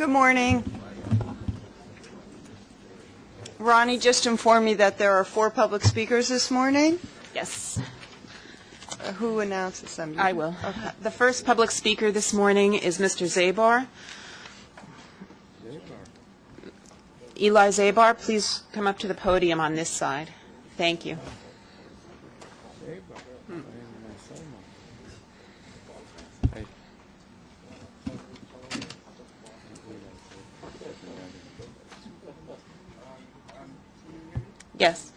Good morning. Ronnie just informed me that there are 4 public speakers this morning. Yes, Who announces them? I will. Okay. The first public speaker this morning is Mr. Zabar. Eli Zabar, please come up to the podium on this side. Thank you. Yes.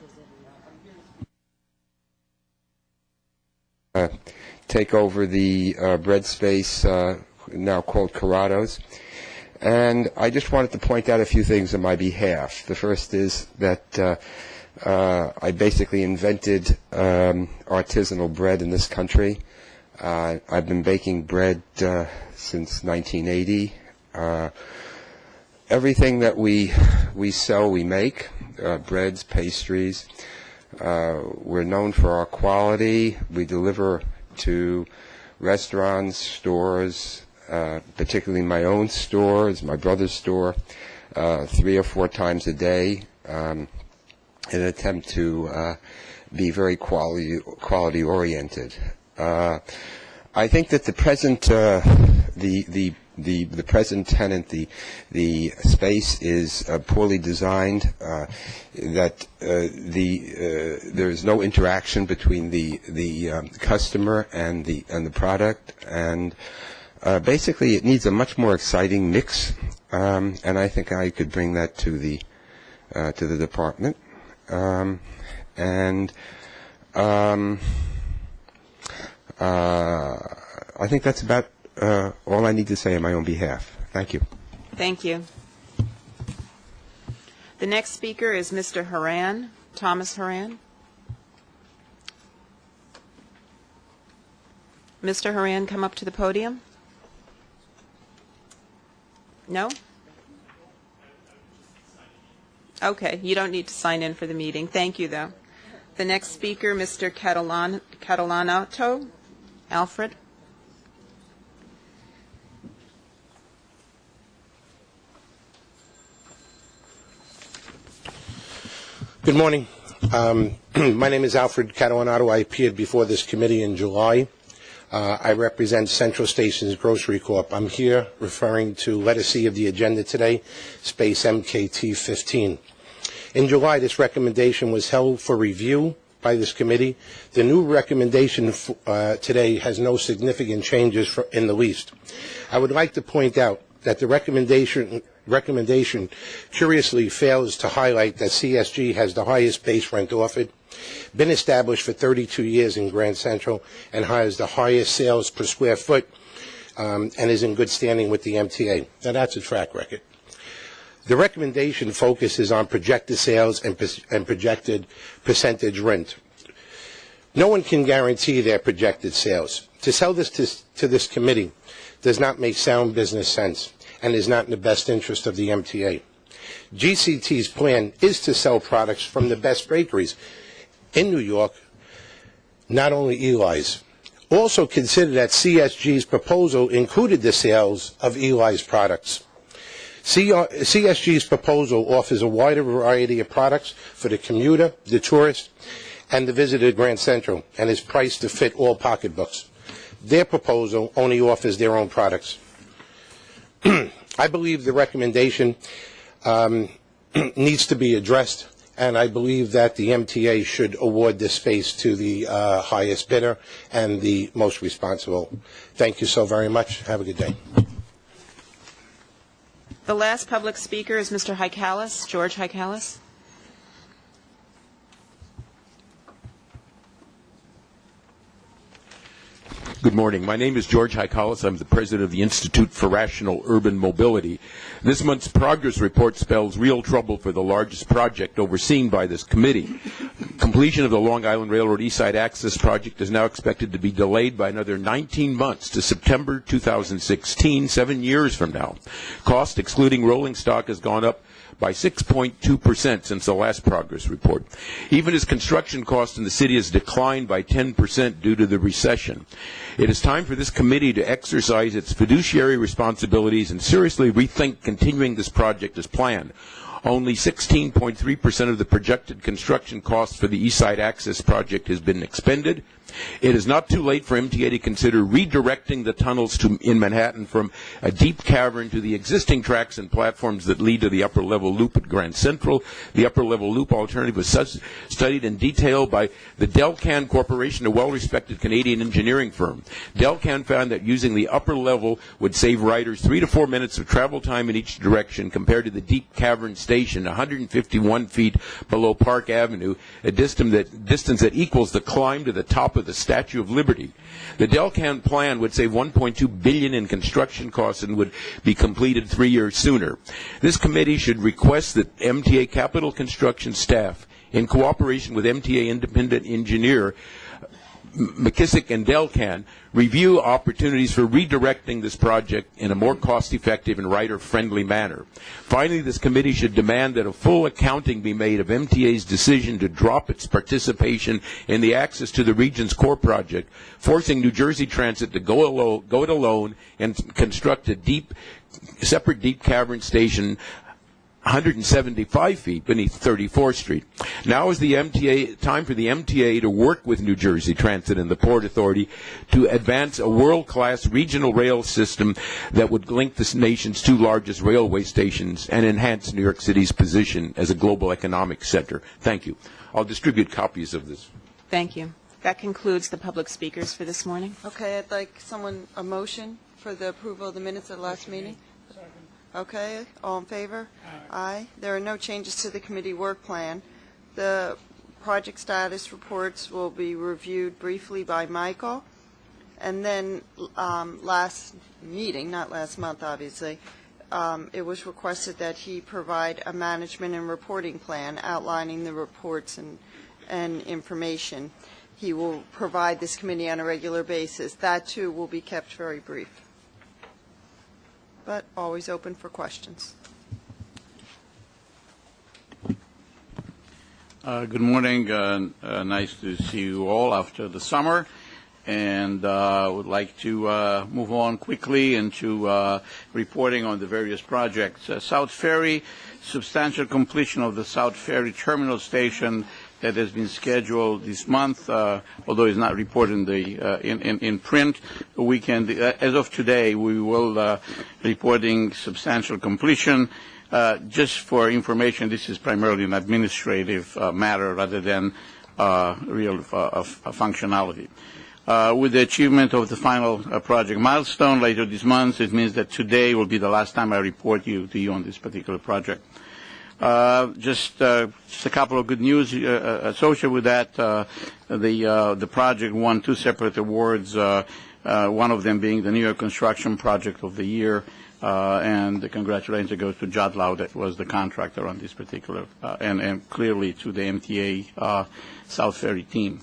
Take over the bread space now called Corrado's. And I just wanted to point out a few things on my behalf. The first is that I basically invented artisanal bread in this country. I've been baking bread since 1980. Everything that we sell, we make, breads, pastries. We're known for our quality. We deliver to restaurants, stores, particularly my own stores, my brother's store, 3 or 4 times a day, in an attempt to be very quality oriented. I think that the present the present tenant, the space is poorly designed. That there is no interaction between the customer and the product, and basically it needs a much more exciting mix. And I think I could bring that to the department. I think that's about all I need to say on my own behalf. Thank you. Thank you. The next speaker is Mr. Haran, Thomas Haran. Mr. Haran, come up to the podium. No? Okay, you don't need to sign in for the meeting. Thank you, though. The next speaker, Mr. Catalanato, Alfred. Good morning. My name is Alfred Catalanato. I appeared before this committee in July. I represent Central Stations Grocery Corp. I'm here referring to letter C of the agenda today, space MKT 15. In July, this recommendation was held for review by this committee. The new recommendation today has no significant changes in the least. I would like to point out that the recommendation curiously fails to highlight that CSG has the highest base rent offered, been established for 32 years in Grand Central, and has the highest sales per square foot, and is in good standing with the MTA. Now that's a track record. The recommendation focuses on projected sales and projected percentage rent. No one can guarantee their projected sales. To sell this to this committee does not make sound business sense and is not in the best interest of the MTA. GCT's plan is to sell products from the best bakeries in New York, not only Eli's. Also consider that CSG's proposal included the sales of Eli's products. CSG's proposal offers a wider variety of products for the commuter, the tourist, and the visitor to Grand Central, and is priced to fit all pocketbooks. Their proposal only offers their own products. I believe the recommendation needs to be addressed, and I believe that the MTA should award this space to the highest bidder and the most responsible. Thank you so very much. Have a good day. The last public speaker is Mr. Hicalis, George Hicalis. Good morning. My name is George Hicalis. I'm the president of the Institute for Rational Urban Mobility. This month's progress report spells real trouble for the largest project overseen by this committee. Completion of the Long Island Railroad East Side Access Project is now expected to be delayed by another 19 months to September 2016, 7 years from now. Cost, excluding rolling stock, has gone up by 6.2% since the last progress report. Even as construction costs in the city has declined by 10% due to the recession. It is time for this committee to exercise its fiduciary responsibilities and seriously rethink continuing this project as planned. Only 16.3% of the projected construction costs for the East Side Access project has been expended. It is not too late for MTA to consider redirecting the tunnels in Manhattan from a deep cavern to the existing tracks and platforms that lead to the upper-level loop at Grand Central. The upper-level loop alternative was studied in detail by the Delcan Corporation, a well-respected Canadian engineering firm. Delcan found that using the upper level would save riders 3 to 4 minutes of travel time in each direction compared to the deep cavern station, 151 feet below Park Avenue, a distance that equals the climb to the top of the Statue of Liberty. The Delcan plan would save $1.2 billion in construction costs and would be completed 3 years sooner. This committee should request that MTA Capital Construction staff, in cooperation with MTA independent engineer McKissick and Delcan, review opportunities for redirecting this project in a more cost-effective and rider-friendly manner. Finally, this committee should demand that a full accounting be made of MTA's decision to drop its participation in the Access to the Region's core project, forcing New Jersey Transit to go it alone and construct a separate deep cavern station 175 feet beneath 34th Street. Now is the time for the MTA to work with New Jersey Transit and the Port Authority to advance a world-class regional rail system that would link the nation's 2 largest railway stations and enhance New York City's position as a global economic center. Thank you. I'll distribute copies of this. Thank you. That concludes the public speakers for this morning. Okay, I'd like a motion for the approval of the minutes of the last meeting. Okay, all in favor? Aye. There are no changes to the committee work plan. The project status reports will be reviewed briefly by Michael. And then last meeting, not last month obviously, it was requested that he provide a management and reporting plan outlining the reports and information. He will provide this committee on a regular basis. That too will be kept very brief, but always open for questions. Good morning. Nice to see you all after the summer, and would like to move on quickly into reporting on the various projects. South Ferry, substantial completion of the South Ferry terminal station that has been scheduled this month, although it's not reported in print. We can, as of today, we will reporting substantial completion. Just for information, this is primarily an administrative matter rather than real functionality. With the achievement of the final project milestone later this month, it means that today will be the last time I report to you on this particular project. Just a couple of good news associated with that. The project won 2 separate awards, one of them being the New York Construction Project of the Year, and the congratulations goes to Jodlau, that was the contractor on this particular, and clearly to the MTA South Ferry team.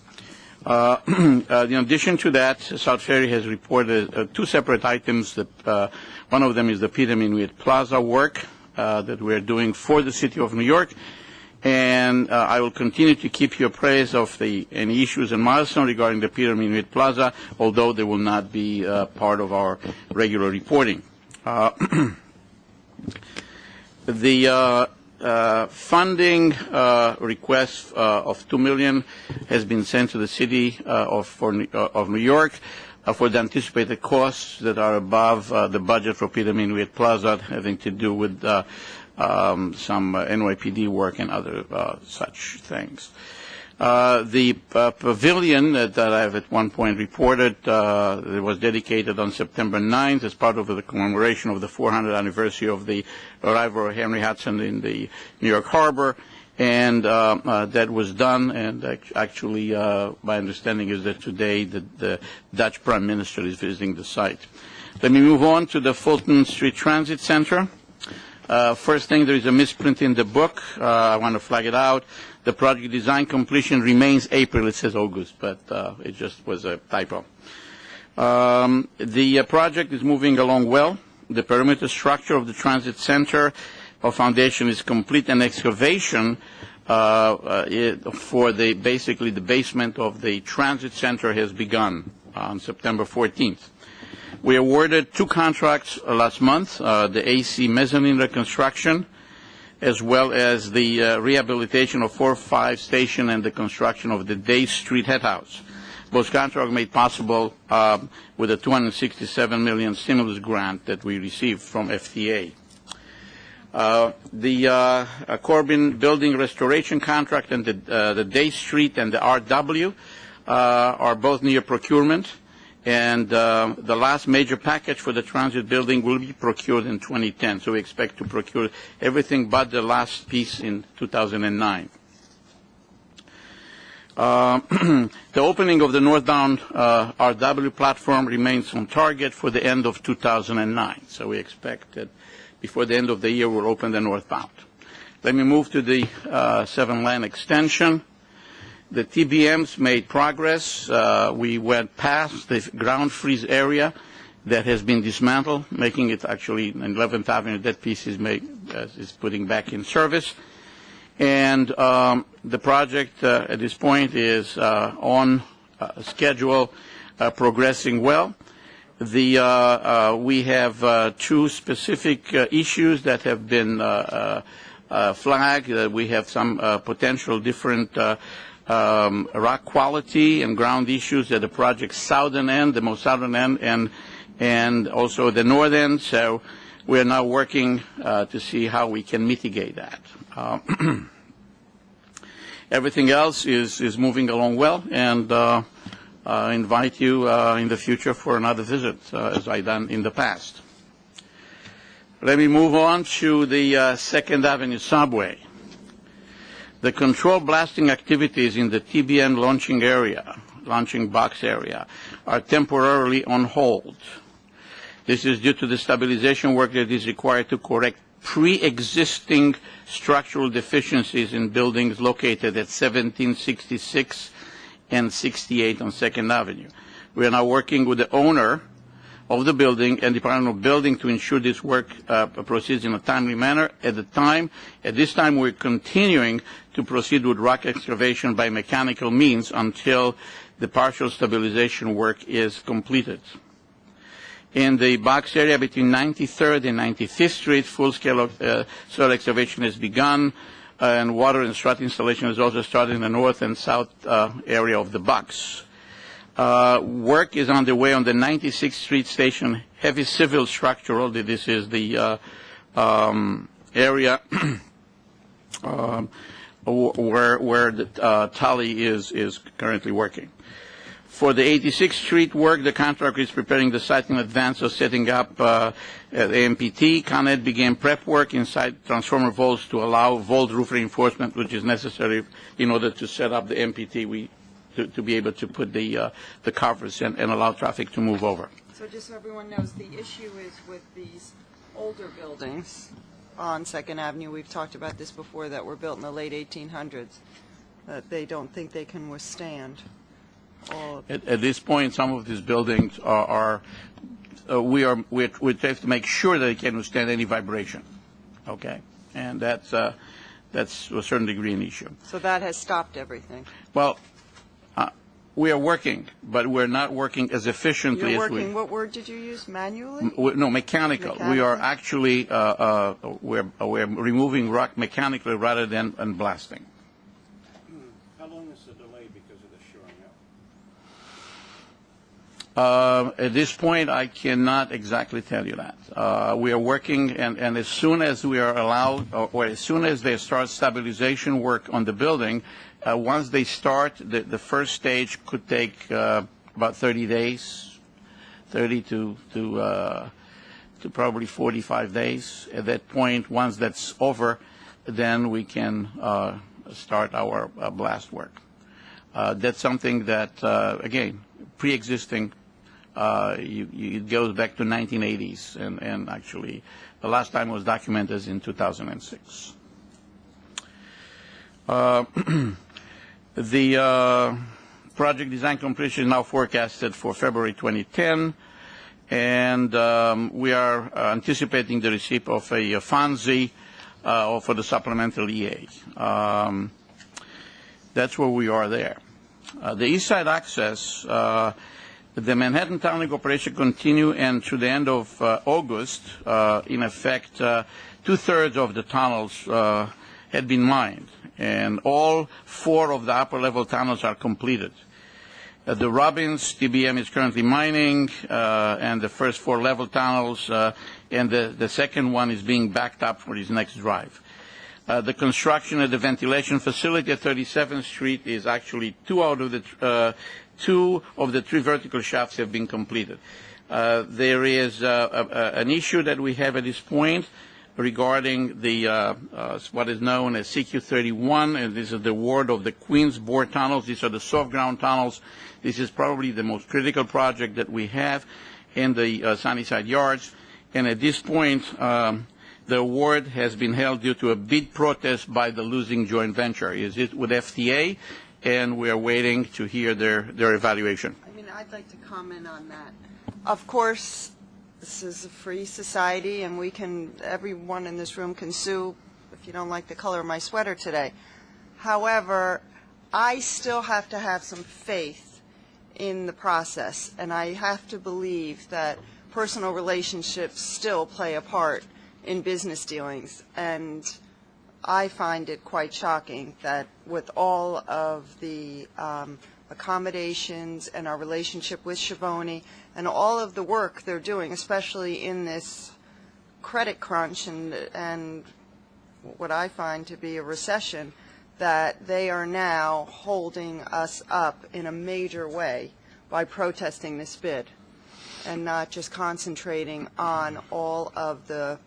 In addition to that, South Ferry has reported 2 separate items. That one of them is the Peter Minuit Plaza work that we're doing for the City of New York, and I will continue to keep you appraised of any issues and milestones regarding the Peter Minuit Plaza, although they will not be part of our regular reporting. The funding request of $2 million has been sent to the City of New York for the anticipated costs that are above the budget for Peter Minuit Plaza, having to do with some NYPD work and other such things. The pavilion that I have at one point reported it was dedicated on September 9th as part of the commemoration of the 400th anniversary of the arrival of Henry Hudson in the New York Harbor. And that was done, and actually my understanding is that today the Dutch Prime Minister is visiting the site. Let me move on to the Fulton Street Transit Center. First thing, there is a misprint in the book. I want to flag it out. The project design completion remains April. It says August, but it just was a typo. The project is moving along well. The perimeter structure of the transit center our foundation is complete, and excavation for basically the basement of the transit center has begun. on September 14th. We awarded 2 contracts last month, the AC mezzanine reconstruction, as well as the rehabilitation of 4-5 station and the construction of the Day Street Head House. Both contracts were made possible with a $267 million stimulus grant that we received from FTA. The Corbin Building Restoration Contract and the Day Street and the RW are both near procurement, and the last major package for the transit building will be procured in 2010. So we expect to procure everything but the last piece in 2009. The opening of the northbound RW platform remains on target for the end of 2009. So we expect that before the end of the year we'll open the northbound. Let me move to the 7-lane extension. The TBMs made progress. We went past the ground freeze area that has been dismantled, making it actually in 11th Avenue. That piece is putting back in service. And the project at this point is on schedule, progressing well. We have 2 specific issues that have been flagged. We have some potential different rock quality and ground issues at the project's southern end, the most southern end, and also the north end. So we are now working to see how we can mitigate that. Everything else is moving along well, and I invite you in the future for another visit, as I've done in the past. Let me move on to the 2nd Avenue subway. The controlled blasting activities in the TBM launching box area, are temporarily on hold. This is due to the stabilization work that is required to correct pre-existing structural deficiencies in buildings located at 1766 and 68 on 2nd Avenue. We are now working with the owner of the building and Department of Building to ensure this work proceeds in a timely manner. At this time, we're continuing to proceed with rock excavation by mechanical means until the partial stabilization work is completed. In the box area between 93rd and 95th Street, full-scale soil excavation has begun, and water and strut installation has also started in the north and south area of the box. Work is underway on the 96th Street station heavy civil structural. This is the area where the Tully is currently working. For the 86th Street work, the contractor is preparing the site in advance of setting up the AMPT. Con Ed began prep work inside transformer vaults to allow vault roof reinforcement, which is necessary in order to set up the MPT. To be able to put the covers and allow traffic to move over. So just so everyone knows, the issue is with these older buildings on 2nd Avenue. We've talked about this before, that were built in the late 1800s, that they don't think they can withstand all of it. At this point, some of these buildings we have to make sure that they can withstand any vibration. Okay, and that's to a certain degree an issue. So that has stopped everything. Well, we are working, but we're not working as efficiently You're as working, what word did you use, manually? No, mechanical. We are actually we're removing rock mechanically rather than blasting. How long is the delay because of the shoring up? At this point, I cannot exactly tell you that. We are working, and as soon as we are allowed, or as soon as they start stabilization work on the building, once they start, the first stage could take about 30 days, 30 to probably 45 days. At that point, once that's over, then we can start our blast work. That's something that, again, pre-existing. It goes back to 1980s, and actually, the last time it was documented is in 2006. The project design completion is now forecasted for February 2010, and we are anticipating the receipt of a FONSI for the supplemental EA. That's where we are there. The east side access, The Manhattan Tunneling operation continue, and through the end of August, in effect, two-thirds of the tunnels had been mined, and all 4 of the upper-level tunnels are completed. The Robbins TBM is currently mining, and the first 4 level tunnels, and the second one is being backed up for his next drive. The construction of the ventilation facility at 37th Street is actually 2 of the 3 vertical shafts have been completed. There is an issue that we have at this point regarding the what is known as CQ31, and this is the ward of the Queens Board tunnels. These are the soft ground tunnels. This is probably the most critical project that we have in the Sunnyside Yards. And at this point, the award has been held due to a bid protest by the losing joint venture. Is it with FTA? And we are waiting to hear their evaluation. I mean, I'd like to comment on that. Of course, this is a free society, and everyone in this room can sue if you don't like the color of my sweater today. However, I still have to have some faith in the process, and I have to believe that personal relationships still play a part in business dealings. And I find it quite shocking that with all of the accommodations and our relationship with Schiavone and all of the work they're doing, especially in this credit crunch and what I find to be a recession, that they are now holding us up in a major way by protesting this bid and not just concentrating on all of the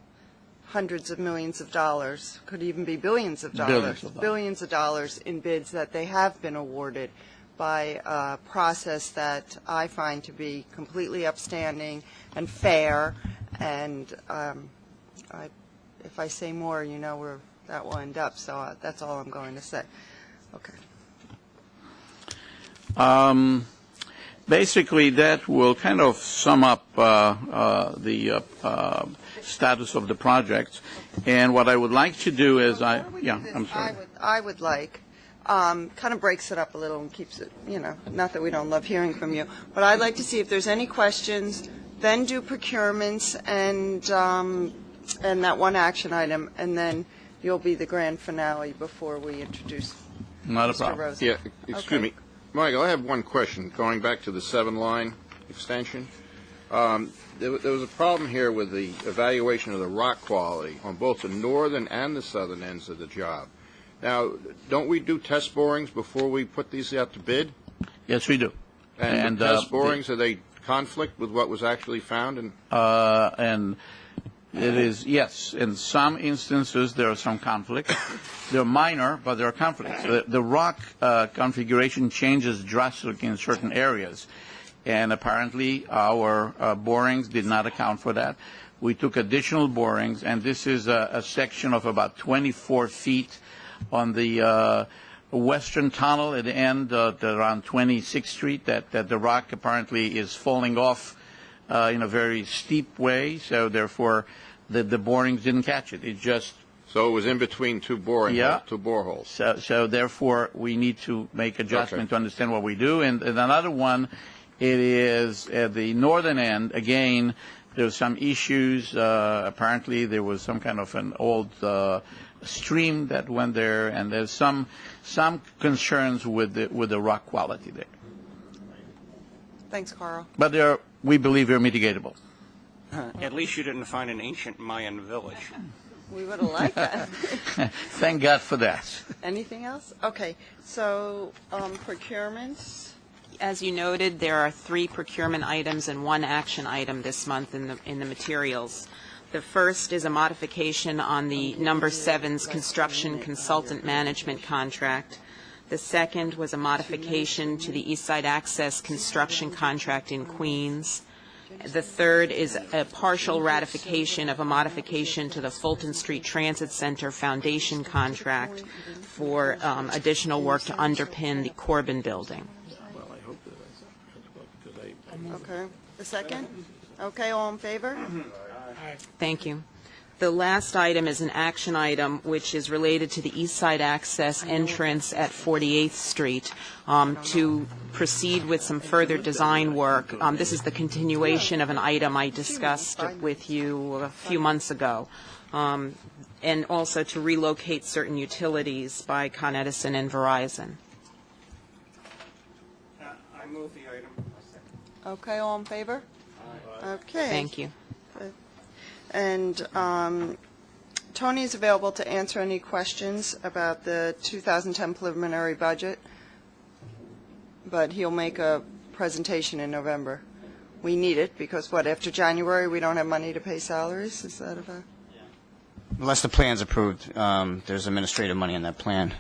hundreds of millions of dollars, could even be billions of dollars in bids that they have been awarded by a process that I find to be completely upstanding and fair. And if I say more, you know where that will end up. So that's all I'm going to say. Okay. Basically, that will kind of sum up the status of the project. And what I would like to do is I'm sorry. I would like, kind of breaks it up a little and keeps it, not that we don't love hearing from you, but I'd like to see if there's any questions, then do procurements and that one action item, and then you'll be the grand finale before we introduce Not a Mr. problem. Rosen. Yeah, excuse me. Michael, I have one question. Going back to the 7-line extension, there was a problem here with the evaluation of the rock quality on both the northern and the southern ends of the job. Now, don't we do test borings before we put these out to bid? Yes, we do. And the test borings, are they conflict with what was actually found? And it is, yes, in some instances there are some conflicts. They're minor, but there are conflicts. The rock configuration changes drastically in certain areas, and apparently our borings did not account for that. We took additional borings, and this is a section of about 24 feet on the western tunnel at the end around 26th Street that the rock apparently is falling off in a very steep way, so therefore the borings didn't catch it. It just... So it was in between two boreholes. So therefore we need to make adjustment to understand what we do. And another one, it is at the northern end, again, there's some issues. Apparently there was some kind of an old stream that went there, and there's some concerns with the rock quality there. Thanks, Carl. But we believe they're mitigatable. At least you didn't find an ancient Mayan village. We would have liked that. Thank God for that. Anything else? Okay, so procurements. As you noted, there are 3 procurement items and 1 action item this month in the materials. The first is a modification on the number 7's construction consultant management contract. The second was a modification to the East Side Access construction contract in Queens. The third is a partial ratification of a modification to the Fulton Street Transit Center foundation contract for additional work to underpin the Corbin building. Okay, the second? Okay, all in favor? Thank you. The last item is an action item, which is related to the East Side Access entrance at 48th Street to proceed with some further design work. This is the continuation of an item I discussed with you a few months ago, and also to relocate certain utilities by Con Edison and Verizon. I move the item. Okay, all in favor? Okay. Thank you. And Tony is available to answer any questions about the 2010 preliminary budget, but he'll make a presentation in November. We need it because, after January, we don't have money to pay salaries? Is that a... Unless the plan's approved, there's administrative money in that plan,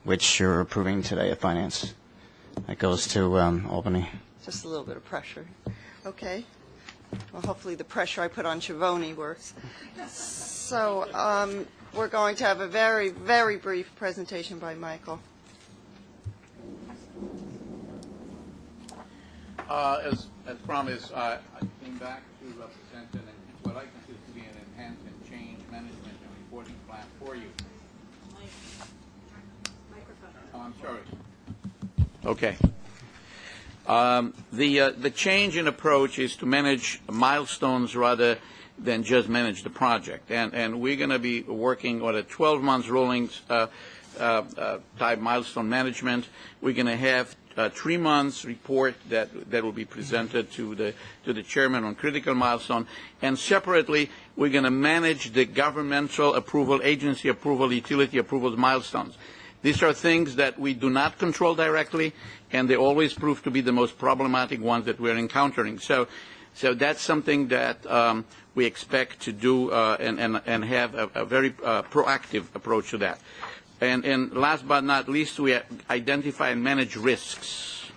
which you're approving today at Finance. That goes to Albany. Just a little bit of pressure. Okay. Well, hopefully the pressure I put on Schiavone works. So we're going to have a very, very brief presentation by Michael. As promised, I came back to present what I consider to be an enhanced and change management and reporting plan for you. Oh, I'm sorry. Okay. The change in approach is to manage milestones rather than just manage the project. And we're going to be working on a 12-month rolling type milestone management. We're going to have a 3-month report that will be presented to the chairman on critical milestone. And separately, we're going to manage the governmental approval, agency approval, utility approvals milestones. These are things that we do not control directly, and they always prove to be the most problematic ones that we're encountering. So that's something that we expect to do and have a very proactive approach to that. And last but not least, we identify and manage risks.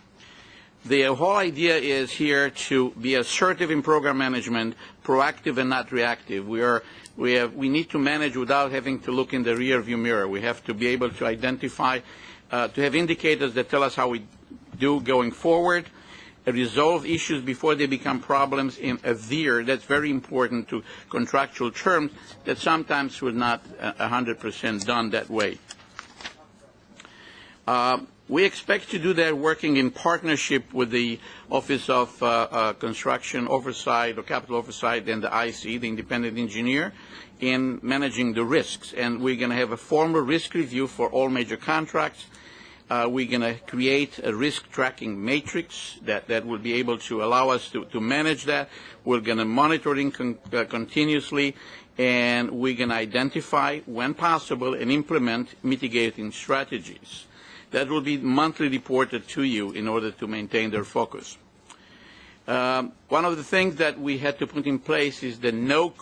The whole idea is here to be assertive in program management, proactive and not reactive. We need to manage without having to look in the rearview mirror. We have to be able to identify, to have indicators that tell us how we do going forward, resolve issues before they become problems, and adhere. That's very important to contractual terms that sometimes were not 100% done that way. We expect to do that working in partnership with the Office of Construction Oversight or Capital Oversight and the IC, the independent engineer, in managing the risks. And we're going to have a formal risk review for all major contracts. We're going to create a risk tracking matrix that will be able to allow us to manage that. We're going to monitor it continuously, and we're going to identify, when possible, and implement mitigating strategies. That will be monthly reported to you in order to maintain their focus. One of the things that we had to put in place is the no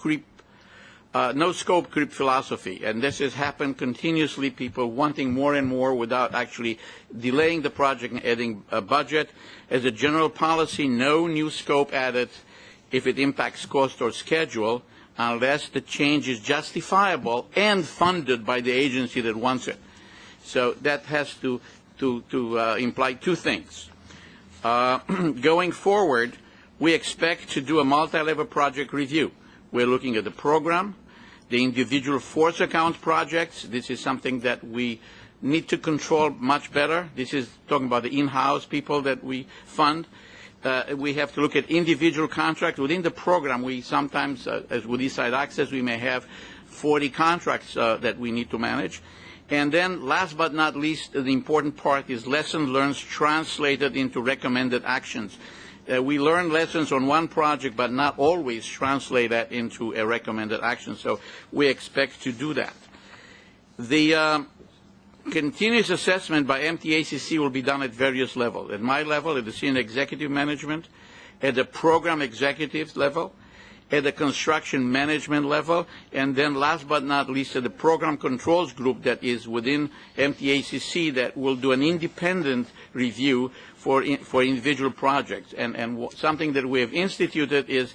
scope creep philosophy, and this has happened continuously, people wanting more and more without actually delaying the project and adding a budget. As a general policy, no new scope added if it impacts cost or schedule, unless the change is justifiable and funded by the agency that wants it. So that has to imply two things. Going forward, we expect to do a multi-level project review. We're looking at the program, the individual force account projects. This is something that we need to control much better. This is talking about the in-house people that we fund. We have to look at individual contracts. Within the program, we sometimes, as with East Side Access, we may have 40 contracts that we need to manage. And then, last but not least, the important part is lessons learned translated into recommended actions. We learn lessons on one project, but not always translate that into a recommended action. So we expect to do that. The continuous assessment by MTACC will be done at various levels. At my level, at the senior executive management, at the program executive level, at the construction management level, and then last but not least at the program controls group that is within MTACC that will do an independent review for individual projects. And something that we have instituted is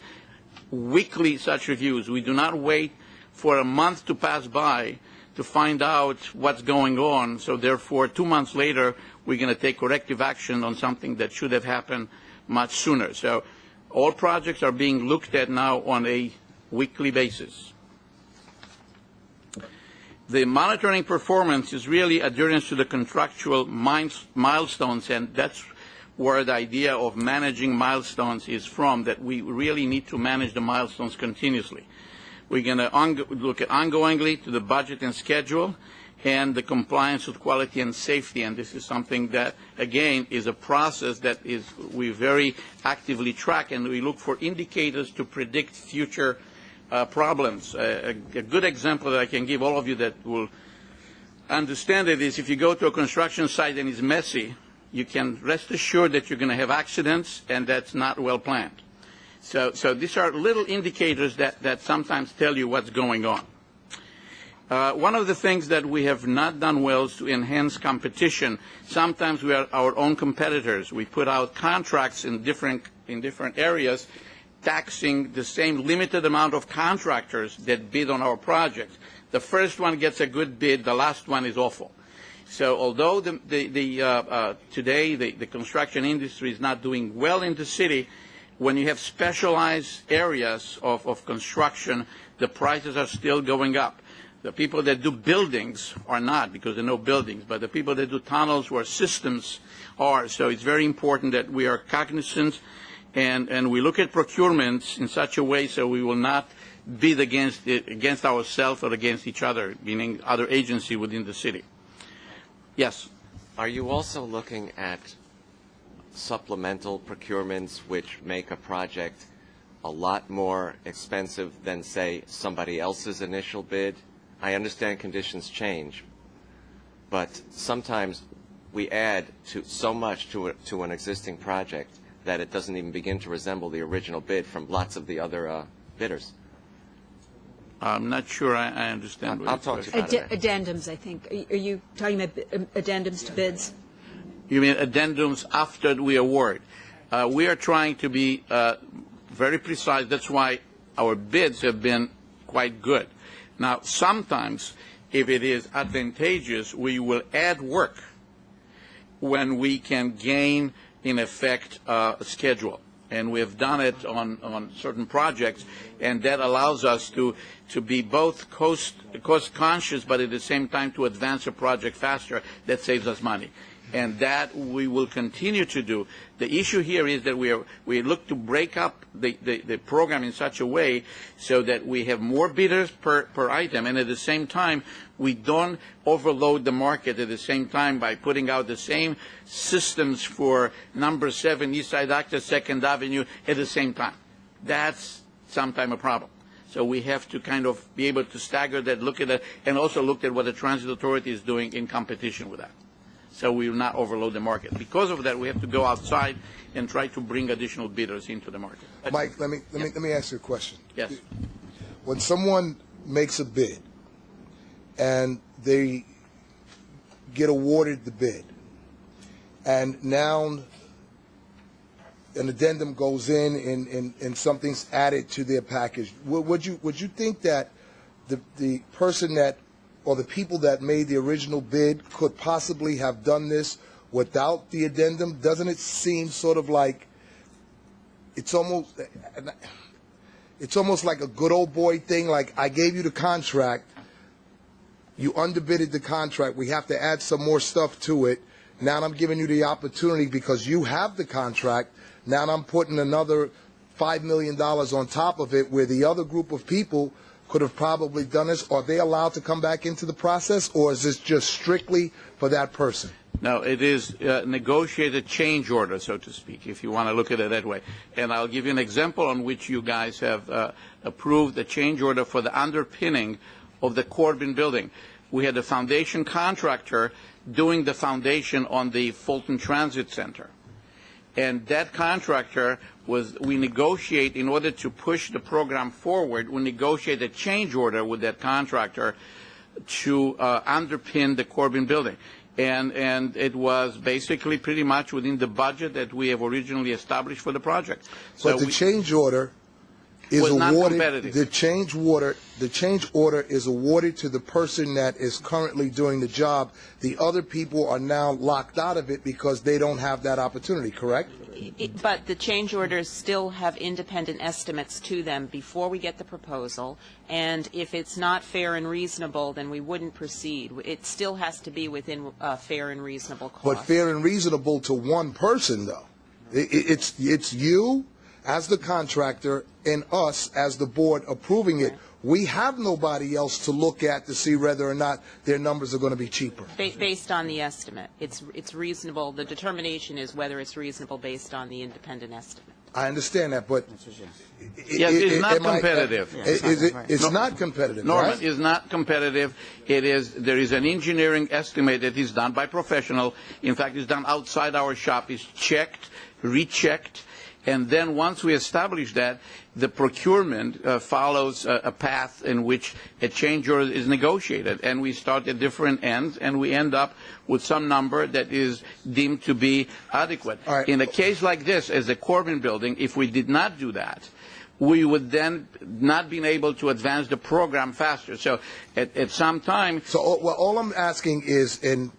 weekly such reviews. We do not wait for a month to pass by to find out what's going on, so therefore 2 months later we're going to take corrective action on something that should have happened much sooner. So all projects are being looked at now on a weekly basis. The monitoring performance is really adherence to the contractual milestones, and that's where the idea of managing milestones is from, that we really need to manage the milestones continuously. We're going to look at ongoingly to the budget and schedule and the compliance with quality and safety, and this is something that, again, is a process that we very actively track, and we look for indicators to predict future problems. A good example that I can give all of you that will understand it is if you go to a construction site and it's messy, you can rest assured that you're going to have accidents, and that's not well planned. So these are little indicators that sometimes tell you what's going on. One of the things that we have not done well is to enhance competition. Sometimes we are our own competitors. We put out contracts in different areas, taxing the same limited amount of contractors that bid on our projects. The first one gets a good bid, the last one is awful. So although today the construction industry is not doing well in the city, when you have specialized areas of construction, the prices are still going up. The people that do buildings are not, because there are no buildings, but the people that do tunnels or systems are. So it's very important that we are cognizant and we look at procurements in such a way so we will not bid against ourselves or against each other, meaning other agency within the city. Yes? Are you also looking at supplemental procurements which make a project a lot more expensive than, say, somebody else's initial bid? I understand conditions change, but sometimes we add so much to an existing project that it doesn't even begin to resemble the original bid from lots of the other bidders. I'm not sure I understand. I'll talk to you about it. Addendums, I think. Are you talking about addendums to bids? You mean addendums after we award? We are trying to be very precise. That's why our bids have been quite good. Now, sometimes, if it is advantageous, we will add work when we can gain, in effect, a schedule. And we have done it on certain projects, and that allows us to be both cost conscious, but at the same time to advance a project faster. That saves us money. And that we will continue to do. The issue here is that we look to break up the program in such a way so that we have more bidders per item, and at the same time we don't overload the market at the same time by putting out the same systems for number 7 East Side Access 2nd Avenue at the same time. That's sometimes a problem. So we have to kind of be able to stagger that, look at it, and also look at what the Transit Authority is doing in competition with that. So we will not overload the market. Because of that, we have to go outside and try to bring additional bidders into the market. Mike, let me ask you a question. Yes. When someone makes a bid and they get awarded the bid, and now an addendum goes in and something's added to their package, would you think that the person that or the people that made the original bid could possibly have done this without the addendum? Doesn't it seem sort of like it's almost like a good old boy thing? Like, I gave you the contract, you underbidded the contract, we have to add some more stuff to it. Now I'm giving you the opportunity because you have the contract. Now I'm putting another $5 million on top of it, where the other group of people could have probably done this. Are they allowed to come back into the process, or is this just strictly for that person? No, it is a negotiated change order, so to speak, if you want to look at it that way. And I'll give you an example on which you guys have approved a change order for the underpinning of the Corbin building. We had a foundation contractor doing the foundation on the Fulton Transit Center. And that contractor we negotiate, in order to push the program forward, we negotiate a change order with that contractor to underpin the Corbin building. And it was basically pretty much within the budget that we have originally established for the project. But the change order is awarded. The change order is awarded to the person that is currently doing the job. The other people are now locked out of it because they don't have that opportunity, correct? But the change orders still have independent estimates to them before we get the proposal, and if it's not fair and reasonable, then we wouldn't proceed. It still has to be within fair and reasonable cost. But fair and reasonable to one person, though. It's you as the contractor and us as the board approving it. We have nobody else to look at to see whether or not their numbers are going to be cheaper. Based on the estimate. It's reasonable. The determination is whether it's reasonable based on the independent estimate. I understand that, but Yes, it's not competitive. It's not competitive, Norman, right? it's not competitive. There is an engineering estimate that is done by professional. In fact, it's done outside our shop. It's checked, rechecked, and then once we establish that, the procurement follows a path in which a change order is negotiated, and we start at different ends, and we end up with some number that is deemed to be adequate. Right. In a case like this, as the Corbin building, if we did not do that, we would then not be able to advance the program faster. So at some time... So all I'm asking is, and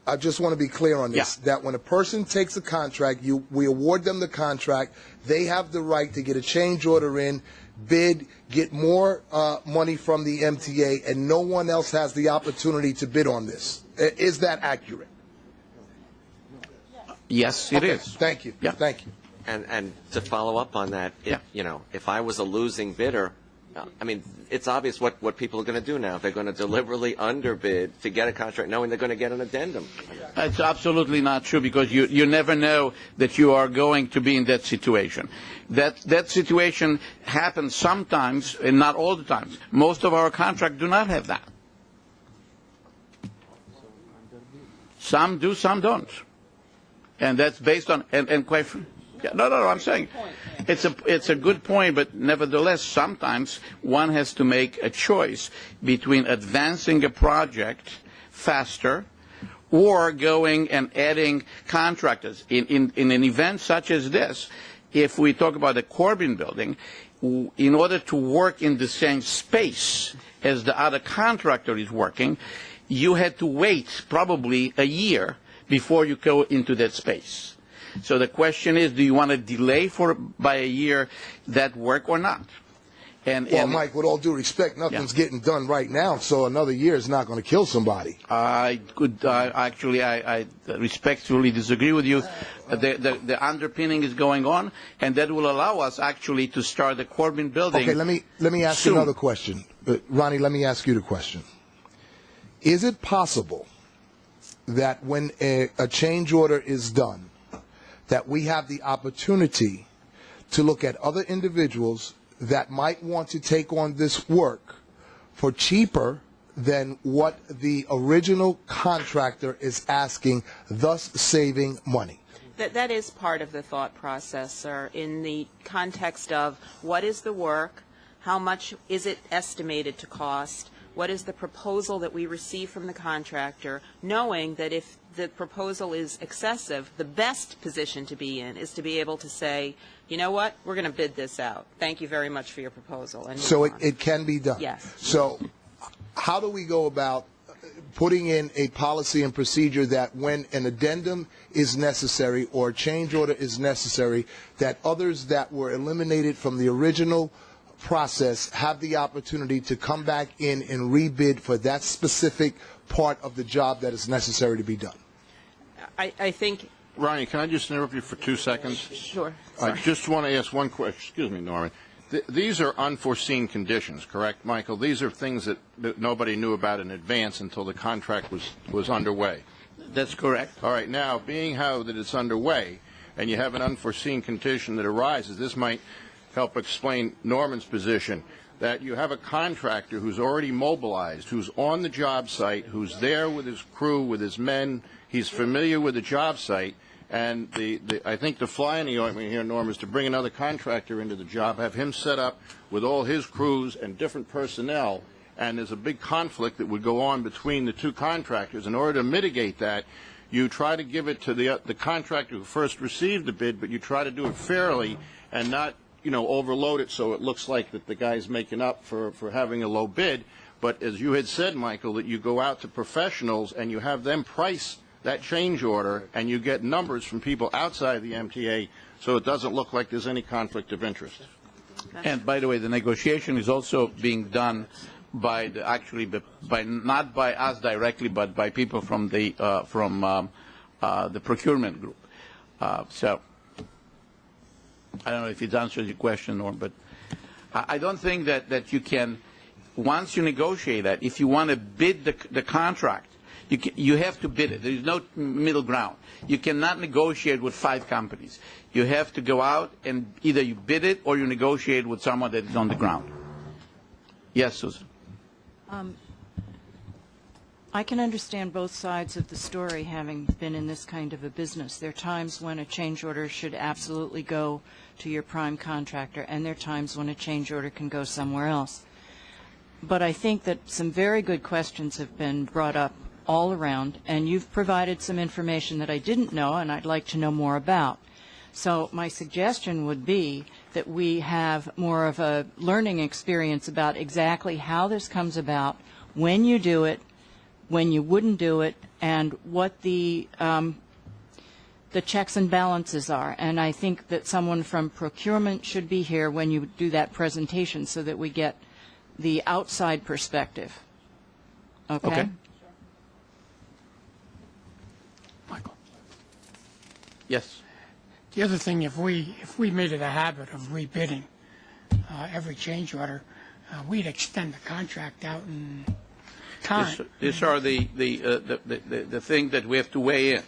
I just want to be clear on this, that when a person takes a contract, we award them the contract, they have the right to get a change order in, bid, get more money from the MTA, and no one else has the opportunity to bid on this. Is that accurate? Yes, it is. Thank you. Yeah. Thank you. And to follow up on that, if I was a losing bidder, I mean, it's obvious what people are going to do now. They're going to deliberately underbid to get a contract, knowing they're going to get an addendum. It's absolutely not true, because you never know that you are going to be in that situation. That situation happens sometimes, and not all the times. Most of our contracts do not have that. Some do, some don't. And that's based on, and quite frankly, no, I'm saying it's a good point, but nevertheless, sometimes one has to make a choice between advancing a project faster or going and adding contractors. In an event such as this, if we talk about the Corbin building, in order to work in the same space as the other contractor is working, you had to wait probably a year before you go into that space. So the question is, do you want to delay by a year that work or not? Well, Mike, with all due respect, nothing's getting done right now, so another year is not going to kill somebody. I respectfully disagree with you. The underpinning is going on, and that will allow us actually to start the Corbin building. Okay, let me ask you another question. Ronnie, let me ask you the question. Is it possible that when a change order is done, that we have the opportunity to look at other individuals that might want to take on this work for cheaper than what the original contractor is asking, thus saving money? That is part of the thought process, sir, in the context of what is the work, how much is it estimated to cost, what is the proposal that we receive from the contractor, knowing that if the proposal is excessive, the best position to be in is to be able to say, you know what, we're going to bid this out. Thank you very much for your proposal. And so it can be done? Yes. So how do we go about putting in a policy and procedure that when an addendum is necessary or a change order is necessary, that others that were eliminated from the original process have the opportunity to come back in and rebid for that specific part of the job that is necessary to be done? I think... Ronnie, can I just interrupt you for 2 seconds? Sure. I just want to ask one question. Excuse me, Norman. These are unforeseen conditions, correct, Michael? These are things that nobody knew about in advance until the contract was underway. That's correct. All right. Now, being how that it's underway, and you have an unforeseen condition that arises, this might help explain Norman's position, that you have a contractor who's already mobilized, who's on the job site, who's there with his crew, with his men, he's familiar with the job site, and I think the fly in the ointment here, Norm, is to bring another contractor into the job, have him set up with all his crews and different personnel, and there's a big conflict that would go on between the two contractors. In order to mitigate that, you try to give it to the contractor who first received the bid, but you try to do it fairly and not overload it so it looks like that the guy's making up for having a low bid. But as you had said, Michael, that you go out to professionals and you have them price that change order, and you get numbers from people outside the MTA, so it doesn't look like there's any conflict of interest. And by the way, the negotiation is also being done by not by us directly, but by people from the procurement group. So I don't know if it answers your question, Norm, but I don't think that you can, once you negotiate that, if you want to bid the contract, you have to bid it. There is no middle ground. You cannot negotiate with 5 companies. You have to go out and either you bid it or you negotiate with someone that is on the ground. Yes, Susan. I can understand both sides of the story, having been in this kind of a business. There are times when a change order should absolutely go to your prime contractor, and there are times when a change order can go somewhere else. But I think that some very good questions have been brought up all around, and you've provided some information that I didn't know and I'd like to know more about. So my suggestion would be that we have more of a learning experience about exactly how this comes about, when you do it, when you wouldn't do it, and what the checks and balances are. And I think that someone from procurement should be here when you do that presentation so that we get the outside perspective. Okay? Michael. Yes. The other thing, if we made it a habit of rebidding every change order, we'd extend the contract out in time. These are the thing that we have to weigh in.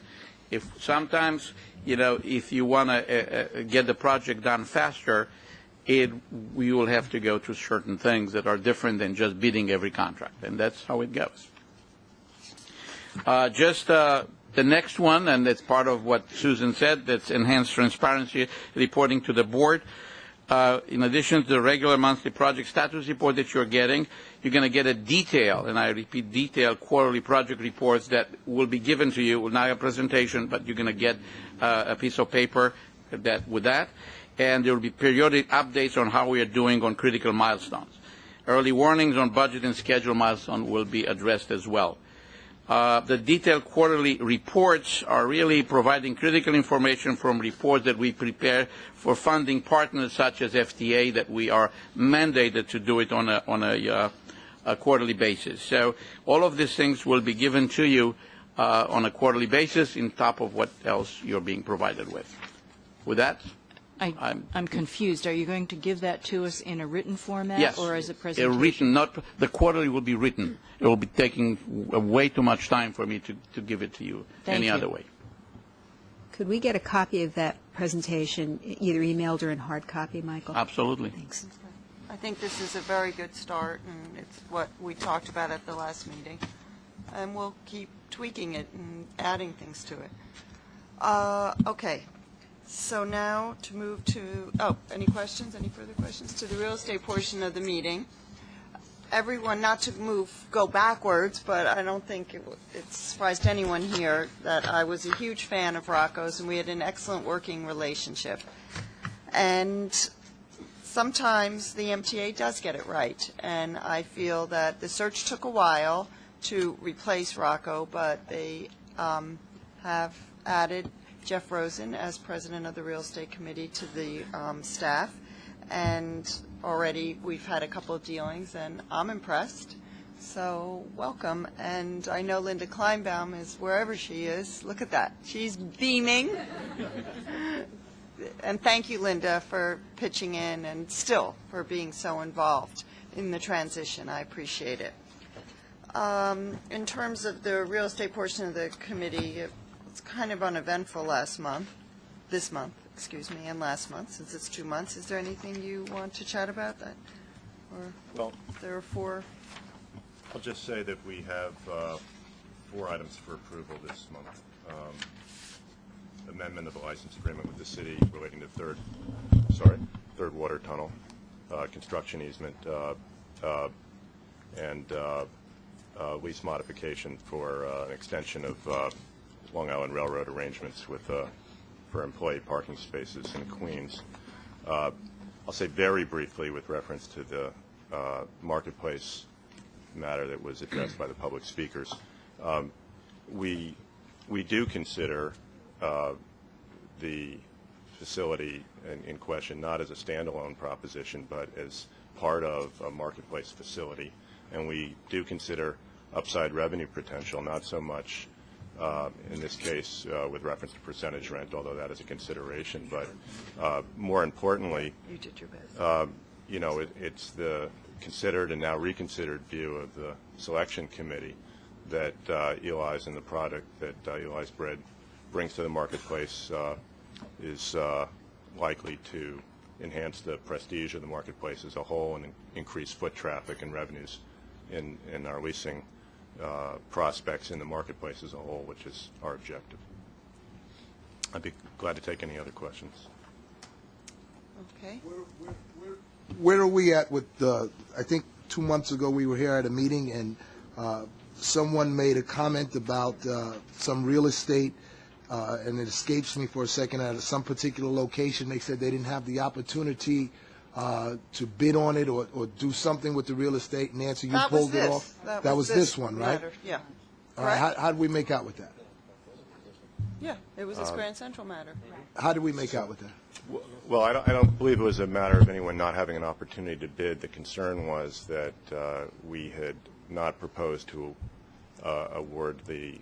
If sometimes, if you want to get the project done faster, we will have to go to certain things that are different than just bidding every contract, and that's how it goes. The next one, and it's part of what Susan said, that's enhanced transparency reporting to the board. In addition to the regular monthly project status report that you're getting, you're going to get a detailed, and I repeat, detailed quarterly project reports that will be given to you. Not a presentation, but you're going to get a piece of paper with that. And there will be periodic updates on how we are doing on critical milestones. Early warnings on budget and schedule milestones will be addressed as well. The detailed quarterly reports are really providing critical information from reports that we prepare for funding partners such as FTA, that we are mandated to do it on a quarterly basis. So all of these things will be given to you on a quarterly basis on top of what else you're being provided with. With that, I'm confused. Are you going to give that to us in a written format? Yes. Or as a presentation? Written, the quarterly will be written. It will be taking way too much time for me to give it to you any other way. Could we get a copy of that presentation, either emailed or in hard copy, Michael? Absolutely. Thanks. I think this is a very good start, and it's what we talked about at the last meeting. And we'll keep tweaking it and adding things to it. Okay. So now to move to, any questions, any further questions? To the real estate portion of the meeting. Everyone, not to go backwards, but I don't think it surprised anyone here that I was a huge fan of Rocco's, and we had an excellent working relationship. And sometimes the MTA does get it right, and I feel that the search took a while to replace Rocco, but they have added Jeff Rosen as president of the real estate committee to the staff, and already we've had a couple of dealings, and I'm impressed. So welcome. And I know Linda Kleinbaum is wherever she is. Look at that. She's beaming. And thank you, Linda, for pitching in and still for being so involved in the transition. I appreciate it. In terms of the real estate portion of the committee, it's kind of uneventful this month, and last month, since it's 2 months. Is there anything you want to chat about that? Or Well, there are 4? I'll just say that we have 4 items for approval this month. Amendment of the license agreement with the city relating to third water tunnel, construction easement, and lease modification for an extension of Long Island Railroad arrangements for employee parking spaces in Queens. I'll say very briefly with reference to the marketplace matter that was addressed by the public speakers. We we do consider the facility in question not as a standalone proposition, but as part of a marketplace facility. And we do consider upside revenue potential, not so much in this case with reference to percentage rent, although that is a consideration. But more importantly, You did your best. it's the considered and now reconsidered view of the selection committee that Eli's and the product that Eli's Bread brings to the marketplace is likely to enhance the prestige of the marketplace as a whole and increase foot traffic and revenues in our leasing prospects in the marketplace as a whole, which is our objective. I'd be glad to take any other questions. Okay. Where are we at with I think 2 months ago we were here at a meeting and someone made a comment about some real estate, and it escapes me for a second, at some particular location. They said they didn't have the opportunity to bid on it or do something with the real estate. Nancy, you pulled it off? That was this one, right? Matter. Yeah. All right. How did we make out with that? Yeah, it was this Grand Central matter. How did we make out with that? Well, I don't believe it was a matter of anyone not having an opportunity to bid. The concern was that we had not proposed to award the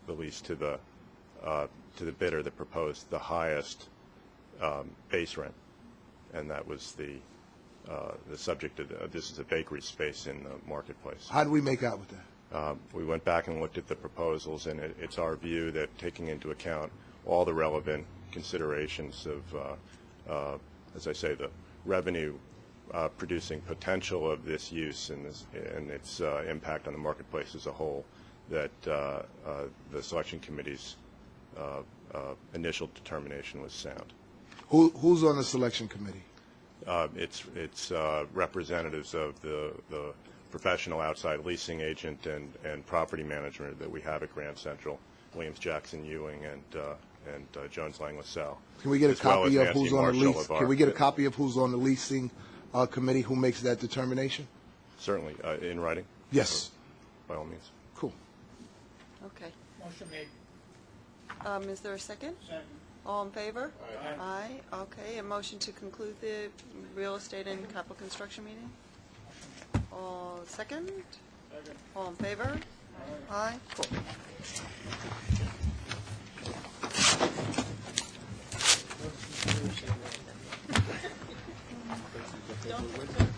lease to the bidder that proposed the highest base rent, and that was the subject of this is a bakery space in the marketplace. How did we make out with that? We went back and looked at the proposals, and it's our view that taking into account all the relevant considerations of, as I say, the revenue producing potential of this use and its impact on the marketplace as a whole, that the selection committee's initial determination was sound. Who's on the selection committee? It's representatives of the professional outside leasing agent and property manager that we have at Grand Central, Williams Jackson Ewing and Jones Lang LaSalle. Can we get a copy of who's on the lease? Can we get a copy of who's on the leasing committee? Who makes that determination? Certainly, in writing. Yes. By all means. Cool. Okay. Motion made. Is there a second? Second. All in favor? Aye. Okay. A motion to conclude the real estate and capital construction meeting? All second? Second. All in favor? Aye. Cool. Don't